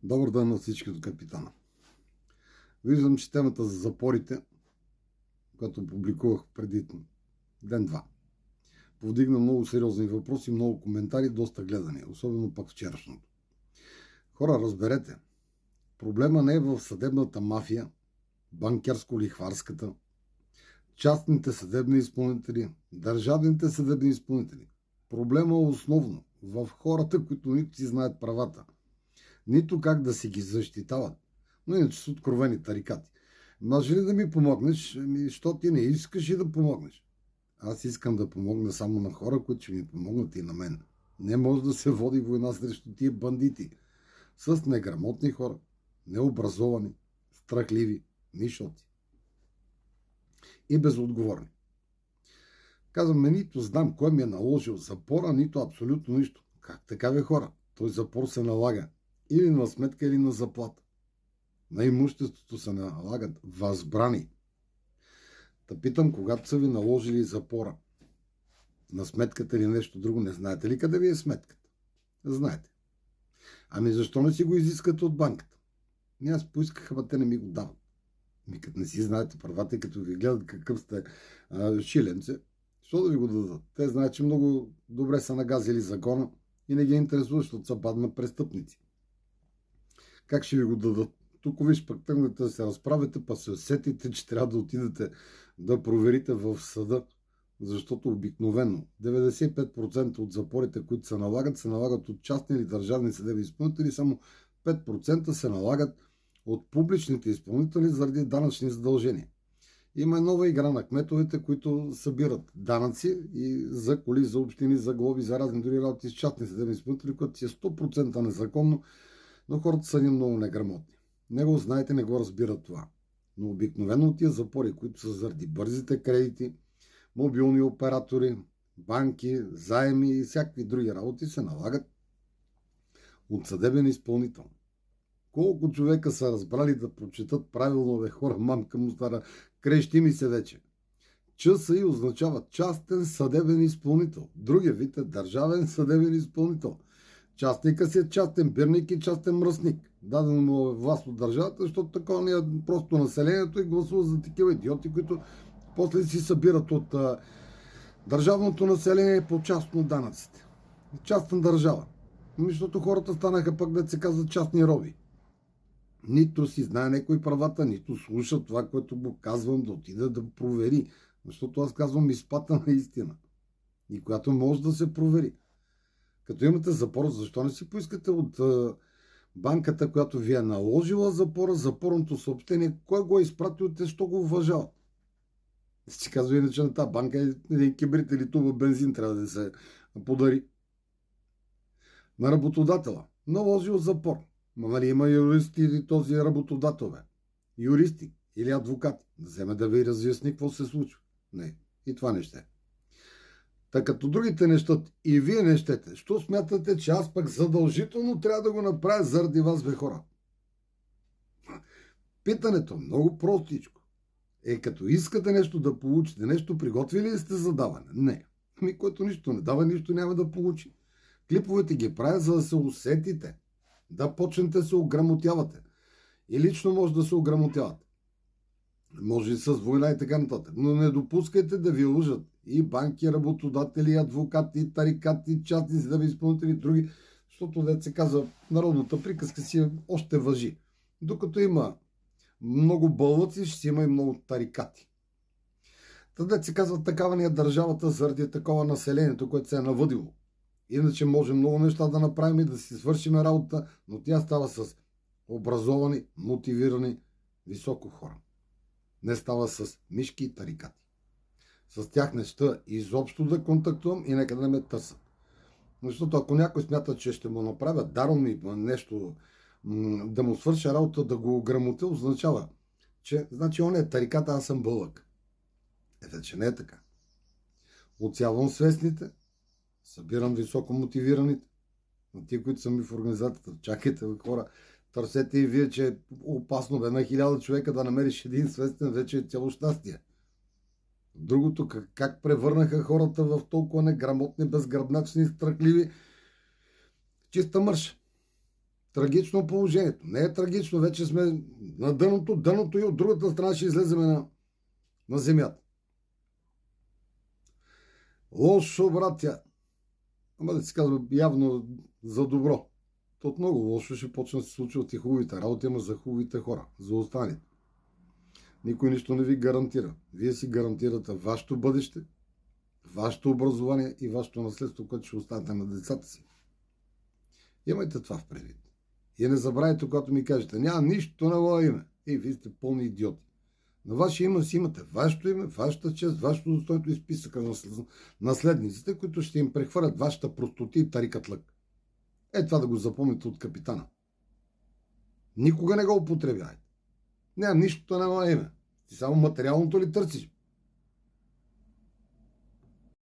Добър ден на всички от Капитана. Виждам, че темата за запорите, която публикувах преди ден-два, повдигна много сериозни въпроси, много коментари, доста гледания, особено пък вчерашното. Хора, разберете, проблема не е в съдебната мафия, банкерско-лихварската, частните съдебни изпълнители, държавните съдебни изпълнители. Проблема е основно в хората, които нито си знаят правата, нито как да си ги защитават. Но иначе са откровени тарикати. Може ли да ми помогнеш? Що ти не искаш и да помогнеш? Аз искам да помогна само на хора, които ще ми помогнат и на мен. Не може да се води война срещу тия бандити. С неграмотни хора, необразовани, страхливи, мишоти и безотговорни. Казваме, нито знам кой ми е наложил запора, нито абсолютно нищо. Как така бе, хора? Той запор се налага или на сметка, или на заплата. На имуществото се налагат възбрани. Та питам, когато са ви наложили запора, на сметката или нещо друго, не знаете ли къде ви е сметката? Знаете. Ами защо не си го изискате от банката? Аз поисках, ама те не ми го дават. Като не си знаете правата и като ви гледат какъв сте шиленце, защо да ви го дадат? Те знаят, че много добре са нагазили закона и не ги интересува, защото са бадна престъпници. Как ще ви го дадат? Тук виж пък тръгнете да се разправите, па се усетите, че трябва да отидете да проверите в съда, защото обикновено 95% от запорите, които се налагат от частни или държавни съдебни изпълнители, само 5% се налагат от публичните изпълнители заради данъчни задължения. Има нова игра на кметовете, които събират данъци и за коли, за общини, за глоби, за разни дори работи с частни съдебни изпълнители, което си е 100% незаконно, но хората са ни много неграмотни. Не го знаете, не го разбират това. Но обикновено от тия запори, които са заради бързите кредити, мобилни оператори, банки, заеми и всякакви други работи, се налагат от съдебен изпълнител. Колко човека са разбрали да прочитат правилно, бе хора, мамка му стара, крещи ми се вече. ЧСИ означава частен съдебен изпълнител. Другия вид е държавен съдебен изпълнител. Частника си е частен бирник и частен мръсник. Дадено му е власт от държавата, защото такова не е просто населението и гласува за такива идиоти, които после си събират от държавното население по частно данъците. Частна държава. Защото хората станаха пък да се казват частни роби. Нито си знае някои правата, нито слуша това, което му казвам, да отида да провери. Защото аз казвам изпата на истина. И която може да се провери. Като имате запор, защо не си поискате от банката, която ви е наложила запора, запорното съобщение, кой го е изпратил, те що го уважават? Си казва иначе на тази банка един кибрид или туба бензин трябва да се подари. На работодателя наложил запор. Нали има юристи или този работодател, бе? Юристи или адвокати. Да вземе да ви разясни какво се случва. Не. И това не ще. Та като другите не щат и вие не щете, що смятате, че аз пък задължително трябва да го направя заради вас, бе хора? Питането много простичко. Като искате нещо да получите, нещо приготвили ли сте за даване? Не. Който нищо не дава, нищо няма да получи. Клиповете ги правя, за да се усетите. Да почнете да се ограмотявате. И лично може да се ограмотявате. Може и с война и така нататък. Но не допускайте да ви лъжат и банки, работодатели, адвокати, тарикати, частни съдебни изпълнители и други, защото дет се казва, народната приказка си още важи. Докато има много бълъци, ще си има и много тарикати. Дет се казва, такава ни е държавата заради такова населението, което се е навъдило. Иначе може много неща да направим и да си свършим работа, но тя става с образовани, мотивирани, високо хора. Не става с мишки и тарикати. С тях не ще изобщо да контактувам и нека да ме търсят. Защото ако някой смята, че ще му направят даром и нещо, да му свърши работа, да го ограмотя, означава, че значи он е тариката, аз съм бълък. Че не е така. Отсявам свестните, събирам високо мотивираните, на тия, които са ми в организацията. Чакайте, хора, търсете и вие, че е опасно бе на 1000 човека да намериш един свестен, вече е цяло щастие. Другото, как превърнаха хората в толкова неграмотни, безгръбначни, страхливи, чиста мърша. Трагично положението. Не е трагично, вече сме на дъното и от другата страна ще излезем на земята. Лошо, братя. Ама да си казва явно за добро. То от много лошо ще почне да се случват и хубавите работи, ама за хубавите хора, за останалите. Никой нищо не ви гарантира. Вие си гарантирате вашето бъдеще, вашето образование и вашето наследство, което ще останете на децата си. Имайте това в предвид. И не забравяйте, когато ми кажете, няма нищо на мое име. И вие сте пълни идиоти. На ваше име си имате вашето име, вашата чест, вашето достойно и списъка на наследниците, които ще им прехвърлят вашата простоти и тарикат лък. Е това да го запомните от капитана. Никога не го употребявайте. Няма нищо на мое име. Ти само материалното ли търсиш?